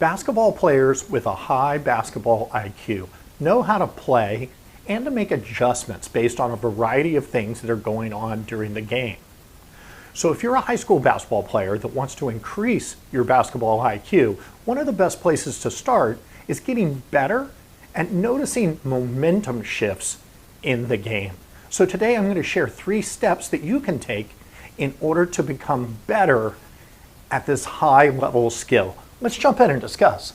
Basketball players with a high basketball IQ know how to play and to make adjustments based on a variety of things that are going on during the game. So if you're a high school basketball player that wants to increase your basketball IQ, one of the best places to start is getting better at noticing momentum shifts in the game. So today I'm going to share 3 steps that you can take in order to become better at this high level skill. Let's jump in and discuss.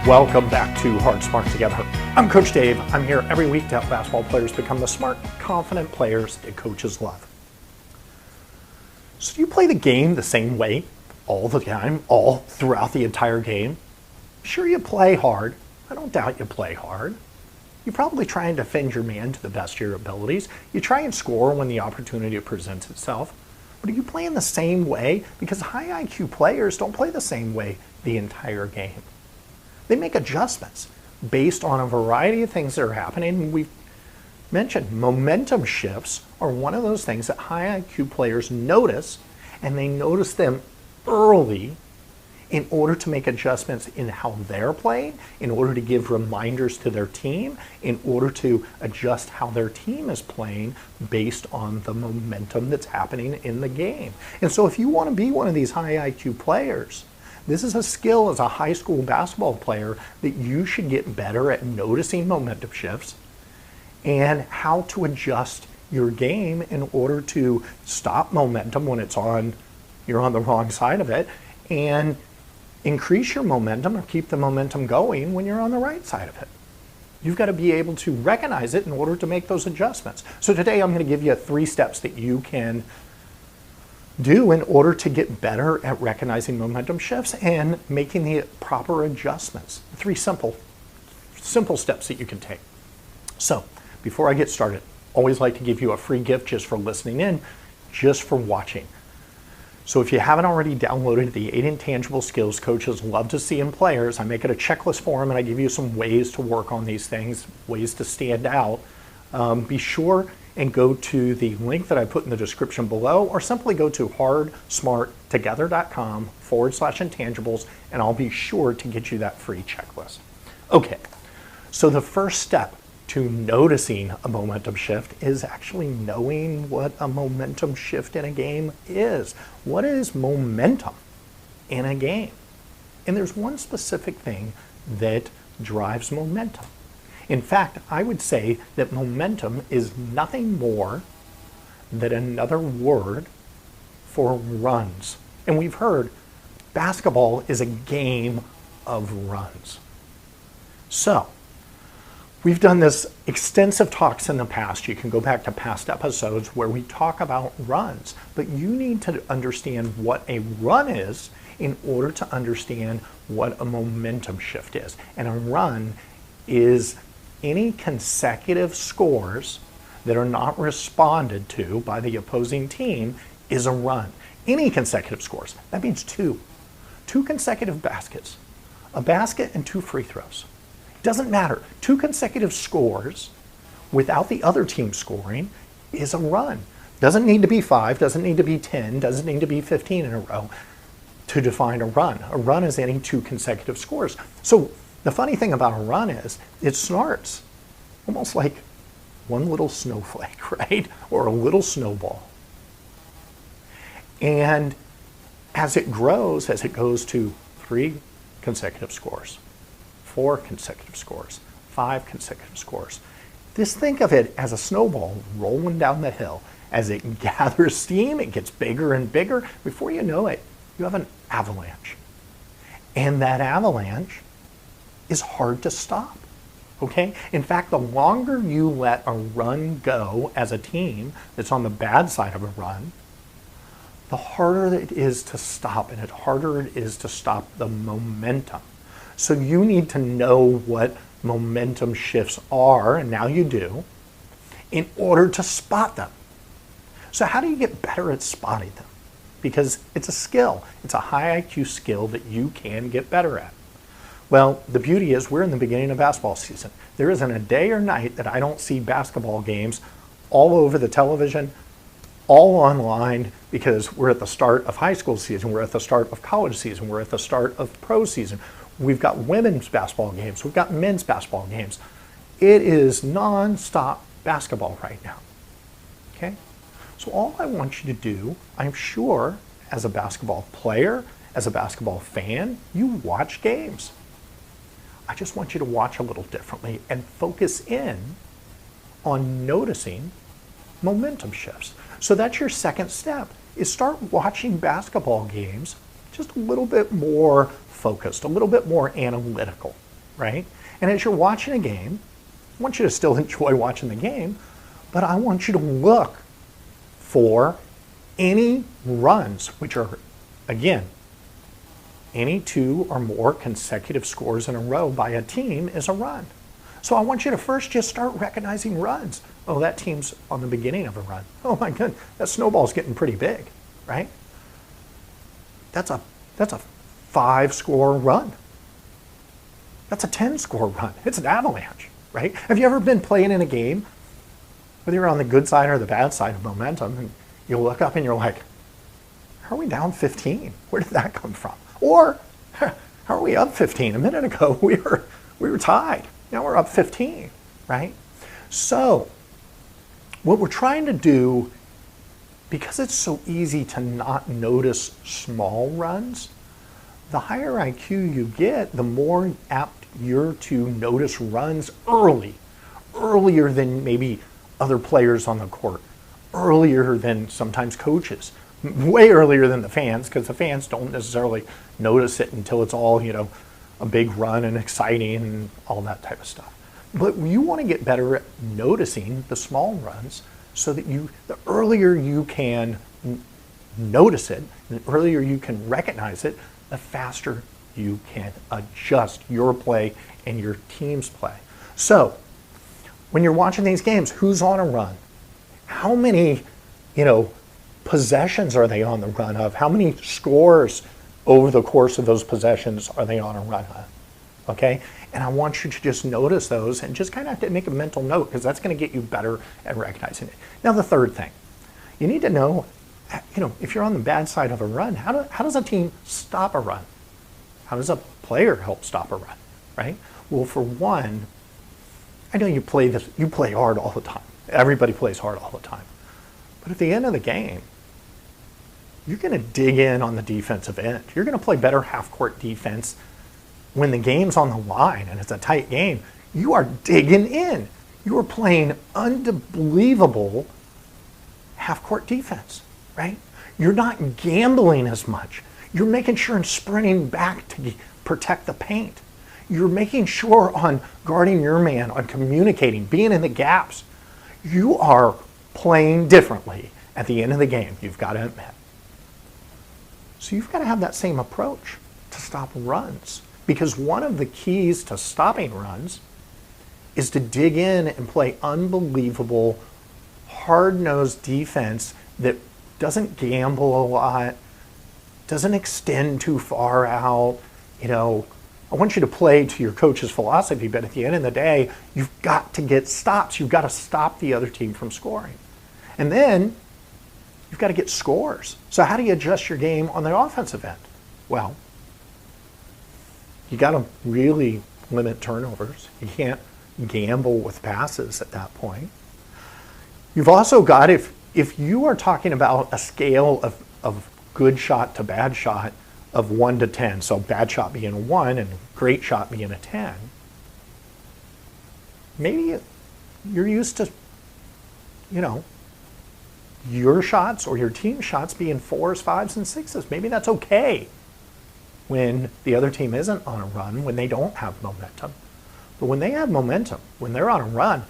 Welcome back to Hard Smart Together. I'm Coach Dave. I'm here every week to help basketball players become the smart, confident players that coaches love. So do you play the game the same way all the time, all throughout the entire game? Sure, you play hard. I don't doubt you play hard. You probably try and defend your man to the best of your abilities. You try and score when the opportunity presents itself. But are you playing the same way? Because high IQ players don't play the same way the entire game. They make adjustments based on a variety of things that are happening. We've mentioned momentum shifts are one of those things that high IQ players notice, and they notice them early in order to make adjustments in how they're playing, in order to give reminders to their team, in order to adjust how their team is playing based on the momentum that's happening in the game. And so if you want to be one of these high IQ players, this is a skill as a high school basketball player that you should get better at noticing momentum shifts and how to adjust your game in order to stop momentum when you're on the wrong side of it, and increase your momentum or keep the momentum going when you're on the right side of it. You've got to be able to recognize it in order to make those adjustments. So today I'm going to give you 3 steps that you can do in order to get better at recognizing momentum shifts and making the proper adjustments. 3 simple steps that you can take. So before I get started, always like to give you a free gift just for listening in, just for watching. So if you haven't already downloaded the 8 intangible skills coaches love to see in players, I make it a checklist for them and I give you some ways to work on these things, ways to stand out. Be sure and go to the link that I put in the description below, or simply go to hardsmarttogether.com/intangibles, and I'll be sure to get you that free checklist. Okay, so the first step to noticing a momentum shift is actually knowing what a momentum shift in a game is. What is momentum in a game? And there's one specific thing that drives momentum. In fact, I would say that momentum is nothing more than another word for runs. And we've heard basketball is a game of runs. So, we've done this extensive talks in the past. You can go back to past episodes where we talk about runs, but you need to understand what a run is in order to understand what a momentum shift is. And a run is any consecutive scores that are not responded to by the opposing team is a run. Any consecutive scores. That means 2 consecutive baskets. A basket and 2 free throws. Doesn't matter. 2 consecutive scores without the other team scoring is a run. Doesn't need to be 5, doesn't need to be 10, doesn't need to be 15 in a row to define a run. A run is any 2 consecutive scores. So the funny thing about a run is it starts almost like one little snowflake, right? Or a little snowball. And as it grows, as it goes to 3 consecutive scores, 4 consecutive scores, 5 consecutive scores, think of it as a snowball rolling down the hill. As it gathers steam, it gets bigger and bigger. Before you know it, you have an avalanche. And that avalanche is hard to stop, okay? In fact, the longer you let a run go as a team that's on the bad side of a run, the harder it is to stop, and the harder it is to stop the momentum. So you need to know what momentum shifts are, and now you do, in order to spot them. So how do you get better at spotting them? Because it's a skill. It's a high IQ skill that you can get better at. Well, the beauty is we're in the beginning of basketball season. There isn't a day or night that I don't see basketball games all over the television, all online, because we're at the start of high school season, we're at the start of college season, we're at the start of pro season. We've got women's basketball games, we've got men's basketball games. It is non-stop basketball right now, okay? So all I want you to do, I'm sure, as a basketball player, as a basketball fan, you watch games. I just want you to watch a little differently and focus in on noticing momentum shifts. So that's your second step, is start watching basketball games just a little bit more focused, a little bit more analytical, right? And as you're watching a game, I want you to still enjoy watching the game, but I want you to look for any runs, which are, again, any 2 or more consecutive scores in a row by a team is a run. So I want you to first just start recognizing runs. Oh, that team's on the beginning of a run. Oh my goodness, that snowball's getting pretty big, right? That's a 5-score run. That's a 10-score run. It's an avalanche, right? Have you ever been playing in a game, whether you're on the good side or the bad side of momentum, and you look up and you're like, how are we down 15? Where did that come from? Or, how are we up 15? A minute ago, we were tied. Now we're up 15, right? So, what we're trying to do, because it's so easy to not notice small runs, the higher IQ you get, the more apt you're to notice runs earlier than maybe other players on the court, earlier than sometimes coaches, way earlier than the fans, because the fans don't necessarily notice it until it's all, a big run and exciting and all that type of stuff. But you want to get better at noticing the small runs so that the earlier you can notice it, the earlier you can recognize it, the faster you can adjust your play and your team's play. So, when you're watching these games, who's on a run? How many, possessions are they on the run of? How many scores over the course of those possessions are they on a run of? Okay? And I want you to just notice those and just kind of have to make a mental note, because that's going to get you better at recognizing it. Now, the third thing, you need to know, if you're on the bad side of a run, how does a team stop a run? How does a player help stop a run, right? Well, for one, I know you play hard all the time. Everybody plays hard all the time. But at the end of the game, you're going to dig in on the defensive end. You're going to play better half-court defense when the game's on the line and it's a tight game. You are digging in. You are playing unbelievable half-court defense, right? You're not gambling as much. You're making sure and sprinting back to protect the paint. You're making sure on guarding your man, on communicating, being in the gaps. You are playing differently at the end of the game, you've got to admit. So you've got to have that same approach to stop runs, because one of the keys to stopping runs is to dig in and play unbelievable, hard-nosed defense that doesn't gamble a lot, doesn't extend too far out. I want you to play to your coach's philosophy, but at the end of the day, you've got to get stops. You've got to stop the other team from scoring. And then you've got to get scores. So how do you adjust your game on the offensive end? Well, you got to really limit turnovers. You can't gamble with passes at that point. You've also got, if you are talking about a scale of good shot to bad shot of 1 to 10, so bad shot being a 1 and great shot being a 10, maybe you're used to, your shots or your team shots being 4s, 5s, and 6s. Maybe that's okay when the other team isn't on a run, when they don't have momentum. But when they have momentum, when they're on a run,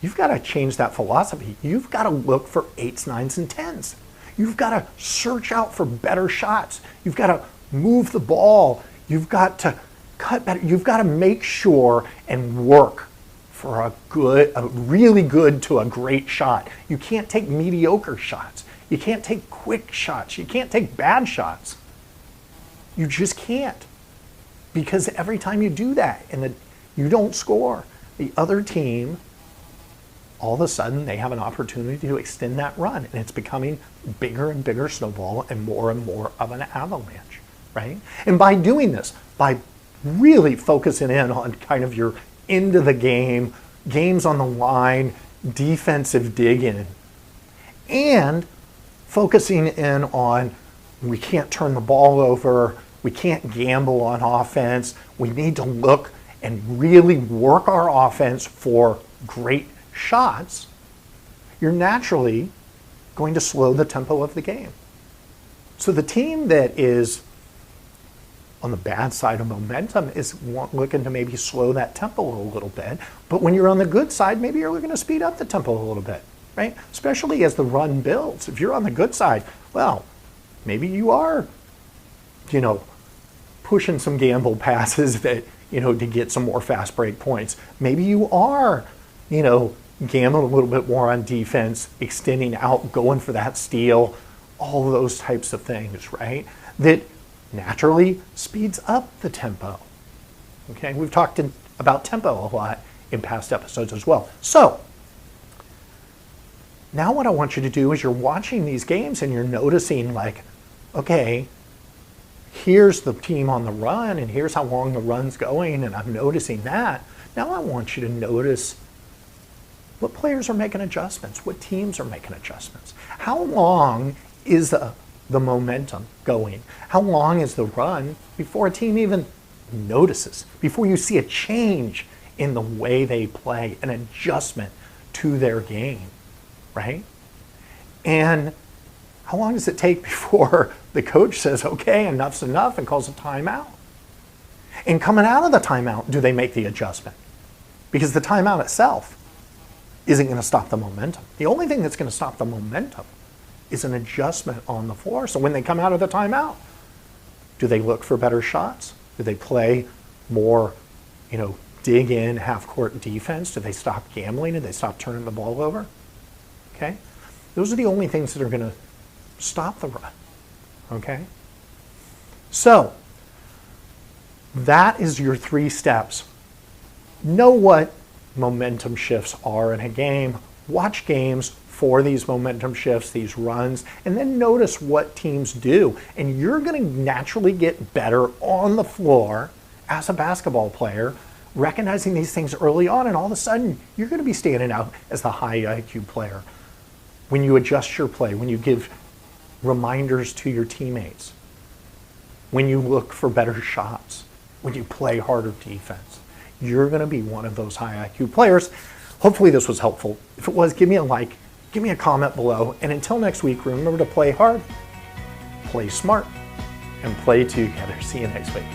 you've got to change that philosophy. You've got to look for 8s, 9s, and 10s. You've got to search out for better shots. You've got to move the ball. You've got to cut better. You've got to make sure and work for a really good to a great shot. You can't take mediocre shots. You can't take quick shots. You can't take bad shots. You just can't. Because every time you do that and you don't score, the other team, all of a sudden, they have an opportunity to extend that run, and it's becoming bigger and bigger snowball and more of an avalanche, right? And by doing this, by really focusing in on kind of your end of the game, games on the line, defensive dig-in, and focusing in on we can't turn the ball over, we can't gamble on offense, we need to look and really work our offense for great shots, you're naturally going to slow the tempo of the game. So the team that is on the bad side of momentum is looking to maybe slow that tempo a little bit. But when you're on the good side, maybe you're looking to speed up the tempo a little bit, right? Especially as the run builds. If you're on the good side, well, maybe you are, pushing some gamble passes that, to get some more fast break points. Maybe you are, gambling a little bit more on defense, extending out, going for that steal, all of those types of things, right? That naturally speeds up the tempo. Okay, we've talked about tempo a lot in past episodes as well. So now what I want you to do is you're watching these games and you're noticing like, okay, here's the team on the run and here's how long the run's going, and I'm noticing that. Now I want you to notice what players are making adjustments, what teams are making adjustments. How long is the momentum going? How long is the run before a team even notices, before you see a change in the way they play, an adjustment to their game, right? And how long does it take before the coach says, okay, enough's enough, and calls a timeout? And coming out of the timeout, do they make the adjustment? Because the timeout itself isn't going to stop the momentum. The only thing that's going to stop the momentum is an adjustment on the floor. So when they come out of the timeout, do they look for better shots? Do they play more, dig in half-court defense? Do they stop gambling? Do they stop turning the ball over? Okay? Those are the only things that are going to stop the run. Okay? So that is your 3 steps. Know what momentum shifts are in a game. Watch games for these momentum shifts, these runs, and then notice what teams do. And you're going to naturally get better on the floor as a basketball player, recognizing these things early on, and all of a sudden you're going to be standing out as the high IQ player. When you adjust your play, when you give reminders to your teammates, when you look for better shots, when you play harder defense, you're going to be one of those high IQ players. Hopefully this was helpful. If it was, give me a like, give me a comment below, and until next week, remember to play hard, play smart, and play together. See you next week.